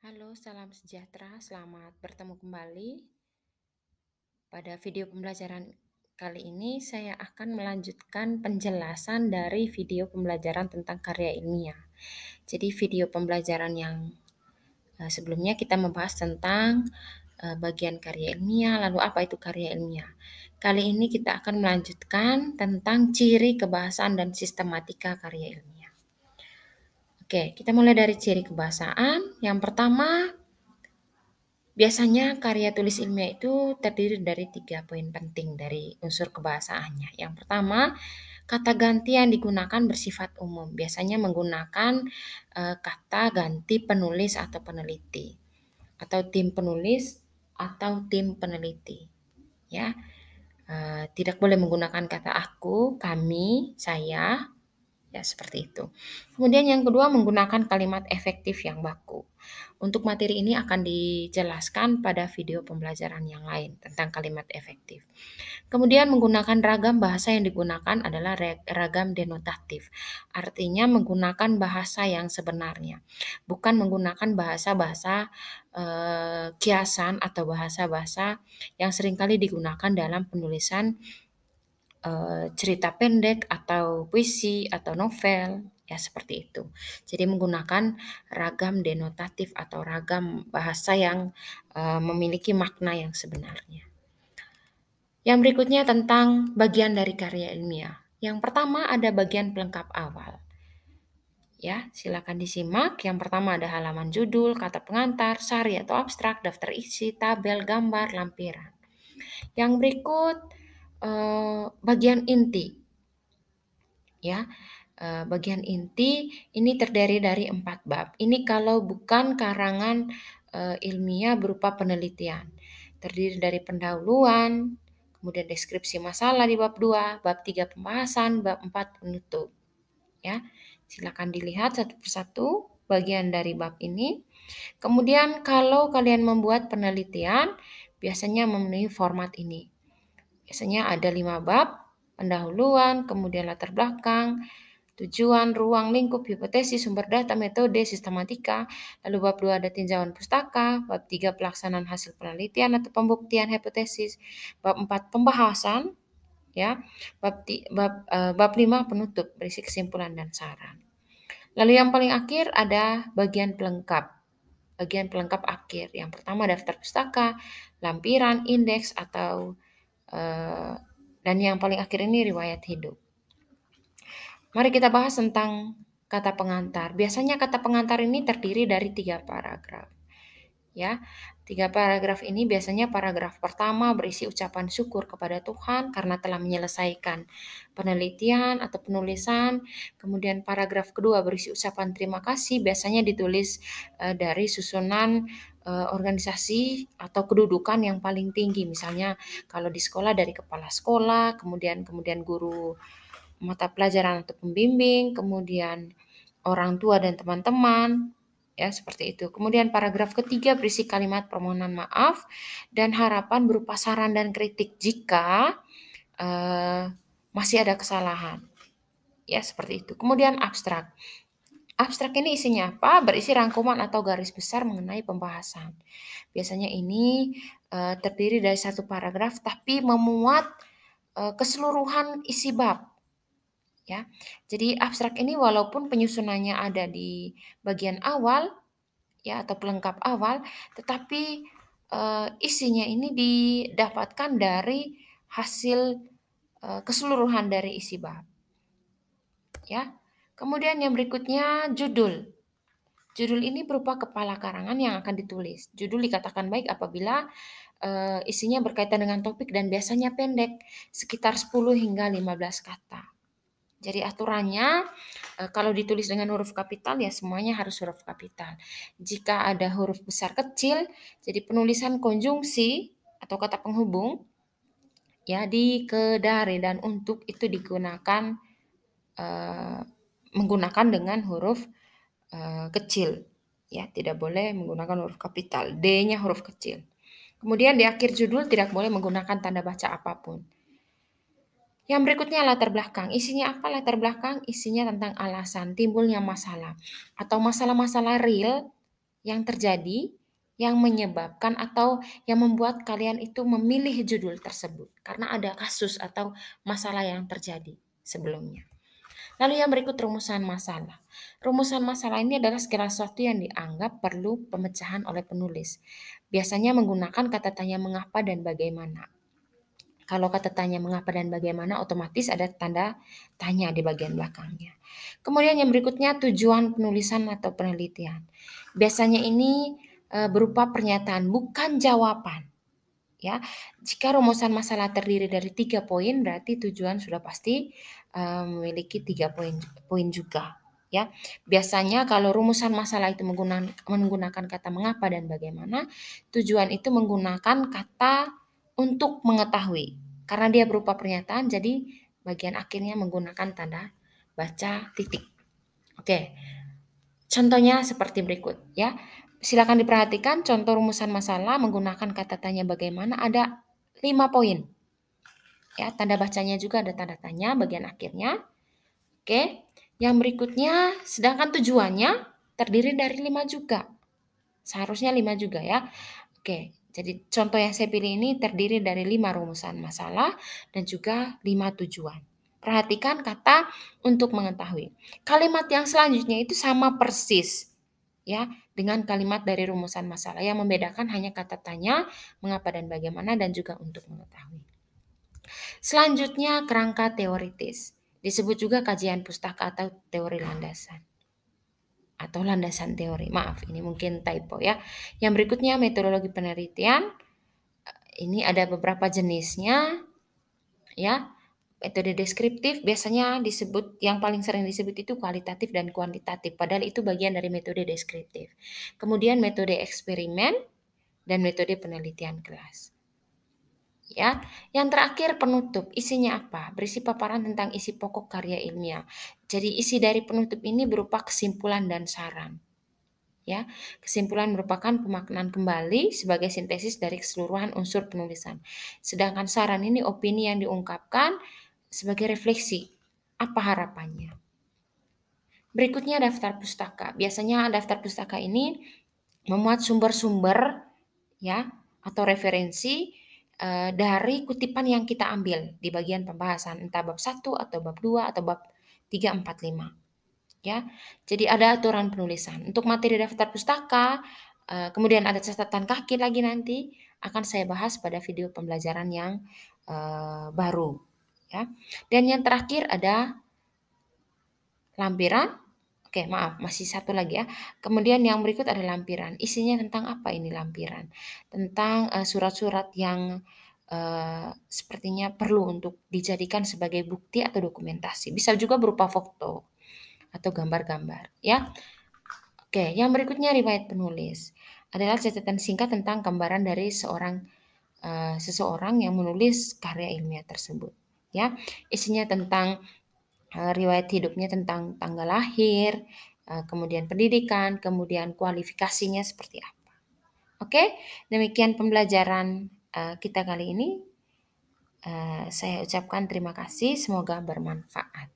Halo, salam sejahtera. Selamat bertemu kembali. Pada video pembelajaran kali ini, saya akan melanjutkan penjelasan dari video pembelajaran tentang karya ilmiah. Jadi, video pembelajaran yang sebelumnya kita membahas tentang bagian karya ilmiah, lalu apa itu karya ilmiah. Kali ini kita akan melanjutkan tentang ciri kebahasaan dan sistematika karya ilmiah. Oke, kita mulai dari ciri kebahasaan. Yang pertama, biasanya karya tulis ilmiah itu terdiri dari 3 poin penting dari unsur kebahasaannya. Yang pertama, kata ganti yang digunakan bersifat umum. Biasanya menggunakan kata ganti penulis atau peneliti, atau tim penulis atau tim peneliti. Ya, tidak boleh menggunakan kata aku, kami, saya, ya seperti itu. Kemudian yang kedua, menggunakan kalimat efektif yang baku. Untuk materi ini akan dijelaskan pada video pembelajaran yang lain tentang kalimat efektif. Kemudian menggunakan ragam bahasa yang digunakan adalah ragam denotatif. Artinya menggunakan bahasa yang sebenarnya, bukan menggunakan bahasa-bahasa kiasan atau bahasa-bahasa yang seringkali digunakan dalam penulisan cerita pendek atau puisi atau novel, ya seperti itu. Jadi menggunakan ragam denotatif atau ragam bahasa yang memiliki makna yang sebenarnya. Yang berikutnya tentang bagian dari karya ilmiah. Yang pertama ada bagian pelengkap awal. Ya, silakan disimak. Yang pertama ada halaman judul, kata pengantar, sari atau abstrak, daftar isi, tabel, gambar, lampiran. Yang berikut bagian inti. Ya, bagian inti ini terdiri dari 4 bab. Ini kalau bukan karangan ilmiah berupa penelitian. Terdiri dari pendahuluan, kemudian deskripsi masalah di bab 2, bab 3 pembahasan, bab 4 penutup. Ya, silakan dilihat satu persatu bagian dari bab ini. Kemudian kalau kalian membuat penelitian, biasanya memenuhi format ini. Biasanya ada 5 bab, pendahuluan, kemudian latar belakang, tujuan, ruang, lingkup, hipotesis, sumber data, metode, sistematika. Lalu bab 2 ada tinjauan pustaka, bab 3 pelaksanaan hasil penelitian atau pembuktian hipotesis, bab 4 pembahasan, ya. Bab 5 penutup berisi kesimpulan dan saran. Lalu yang paling akhir ada bagian pelengkap. Bagian pelengkap akhir. Yang pertama daftar pustaka, lampiran, indeks atau dan yang paling akhir ini riwayat hidup. Mari kita bahas tentang kata pengantar. Biasanya kata pengantar ini terdiri dari 3 paragraf. Ya, 3 paragraf ini biasanya paragraf pertama berisi ucapan syukur kepada Tuhan karena telah menyelesaikan penelitian atau penulisan. Kemudian paragraf kedua berisi ucapan terima kasih, biasanya ditulis dari susunan organisasi atau kedudukan yang paling tinggi. Misalnya kalau di sekolah dari kepala sekolah, kemudian guru mata pelajaran atau pembimbing, kemudian orang tua dan teman-teman, ya seperti itu. Kemudian paragraf ketiga berisi kalimat permohonan maaf dan harapan berupa saran dan kritik jika masih ada kesalahan, ya seperti itu. Kemudian abstrak. Abstrak ini isinya apa? Berisi rangkuman atau garis besar mengenai pembahasan. Biasanya ini terdiri dari satu paragraf tapi memuat keseluruhan isi bab. Ya, jadi abstrak ini walaupun penyusunannya ada di bagian awal, ya atau pelengkap awal, tetapi isinya ini didapatkan dari hasil keseluruhan dari isi bab. Ya, kemudian yang berikutnya judul. Judul ini berupa kepala karangan yang akan ditulis. Judul dikatakan baik apabila isinya berkaitan dengan topik dan biasanya pendek, sekitar 10 hingga 15 kata. Jadi aturannya kalau ditulis dengan huruf kapital ya semuanya harus huruf kapital. Jika ada huruf besar kecil, jadi penulisan konjungsi atau kata penghubung ya di ke, dari, dan untuk itu digunakan menggunakan dengan huruf kecil. Ya, tidak boleh menggunakan huruf kapital. D-nya huruf kecil. Kemudian di akhir judul tidak boleh menggunakan tanda baca apapun. Yang berikutnya latar belakang. Isinya apa latar belakang? Isinya tentang alasan timbulnya masalah atau masalah-masalah real yang terjadi, yang menyebabkan atau yang membuat kalian itu memilih judul tersebut karena ada kasus atau masalah yang terjadi sebelumnya. Lalu yang berikut rumusan masalah. Rumusan masalah ini adalah segala sesuatu yang dianggap perlu pemecahan oleh penulis. Biasanya menggunakan kata tanya mengapa dan bagaimana. Kalau kata tanya mengapa dan bagaimana otomatis ada tanda tanya di bagian belakangnya. Kemudian yang berikutnya tujuan penulisan atau penelitian. Biasanya ini berupa pernyataan bukan jawaban. Ya, jika rumusan masalah terdiri dari 3 poin berarti tujuan sudah pasti memiliki 3 poin juga. Ya, biasanya kalau rumusan masalah itu menggunakan kata mengapa dan bagaimana, tujuan itu menggunakan kata untuk mengetahui. Karena dia berupa pernyataan, jadi bagian akhirnya menggunakan tanda baca titik. Oke, contohnya seperti berikut ya. Silakan diperhatikan contoh rumusan masalah menggunakan kata tanya bagaimana ada 5 poin. Ya, tanda bacanya juga ada tanda tanya bagian akhirnya. Oke, yang berikutnya sedangkan tujuannya terdiri dari 5 juga. Seharusnya 5 juga ya. Oke, jadi contoh yang saya pilih ini terdiri dari 5 rumusan masalah dan juga 5 tujuan. Perhatikan kata untuk mengetahui. Kalimat yang selanjutnya itu sama persis ya dengan kalimat dari rumusan masalah. Yang membedakan hanya kata tanya, mengapa dan bagaimana dan juga untuk mengetahui. Selanjutnya kerangka teoritis. Disebut juga kajian pustaka atau teori landasan atau landasan teori. Maaf, ini mungkin typo ya. Yang berikutnya metodologi penelitian. Ini ada beberapa jenisnya ya. Metode deskriptif biasanya disebut yang paling sering disebut itu kualitatif dan kuantitatif, padahal itu bagian dari metode deskriptif. Kemudian metode eksperimen dan metode penelitian kelas. Ya, yang terakhir penutup, isinya apa? Berisi paparan tentang isi pokok karya ilmiah. Jadi isi dari penutup ini berupa kesimpulan dan saran. Ya, kesimpulan merupakan pemaknaan kembali sebagai sintesis dari keseluruhan unsur penulisan. Sedangkan saran ini opini yang diungkapkan sebagai refleksi. Apa harapannya? Berikutnya daftar pustaka. Biasanya daftar pustaka ini memuat sumber-sumber ya atau referensi dari kutipan yang kita ambil di bagian pembahasan entah bab 1 atau bab 2 atau bab 3, 4, 5. Ya. Jadi ada aturan penulisan. Untuk materi daftar pustaka, kemudian ada catatan kaki lagi nanti akan saya bahas pada video pembelajaran yang baru ya. Dan yang terakhir ada lampiran. Oke, maaf, masih satu lagi ya. Kemudian yang berikut ada lampiran. Isinya tentang apa ini lampiran? Tentang surat-surat yang sepertinya perlu untuk dijadikan sebagai bukti atau dokumentasi. Bisa juga berupa foto atau gambar-gambar, ya. Oke, yang berikutnya riwayat penulis. Adalah catatan singkat tentang gambaran dari seseorang yang menulis karya ilmiah tersebut, ya. Isinya tentang riwayat hidupnya tentang tanggal lahir, kemudian pendidikan, kemudian kualifikasinya seperti apa. Oke, demikian pembelajaran kita kali ini. Saya ucapkan terima kasih, semoga bermanfaat.